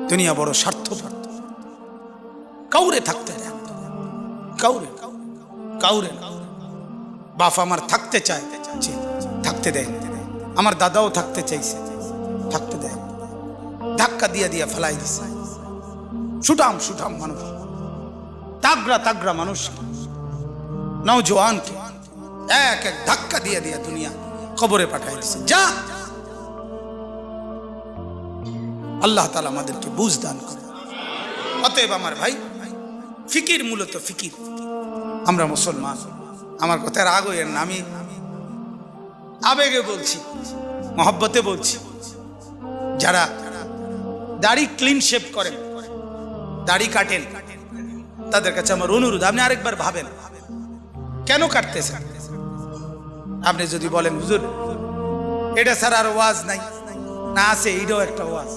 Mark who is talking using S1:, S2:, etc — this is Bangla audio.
S1: দুনিয়া বড় স্বার্থপর, কাউরে থাকতে দেয়, কাউরে কাউরে। বাপ আমার থাকতে চায়, থাকতে দেয়। আমার দাদাও থাকতে চাইছে, থাকতে দেয়। ধাক্কা দিয়া দিয়া ফেলাই দিছে। সুঠাম সুঠাম মানুষ, তাগড়া তাগড়া মানুষ, নওজোয়ানকে এক এক ধাক্কা দিয়ে দিয়া দুনিয়া কবরে পাঠাই দিছে। যা, আল্লাহ তাআলা আমাদেরকে বুঝ দান করে। অতএব আমার ভাই, ফিকির মূলত ফিকির। আমরা মুসলমান, আমার কথা রাগ হইয়েন না, আমি আবেগে বলছি, মহব্বতে বলছি। যারা দাড়ি ক্লিন শেভ করেন, দাড়ি কাটেন, তাদের কাছে আমার অনুরোধ, আপনি আরেকবার ভাবেন কেন কাটতেছেন। আপনি যদি বলেন হুজুর এটা ছাড়া আর ওয়াজ নাই, না আছে, এইটাও একটা ওয়াজ।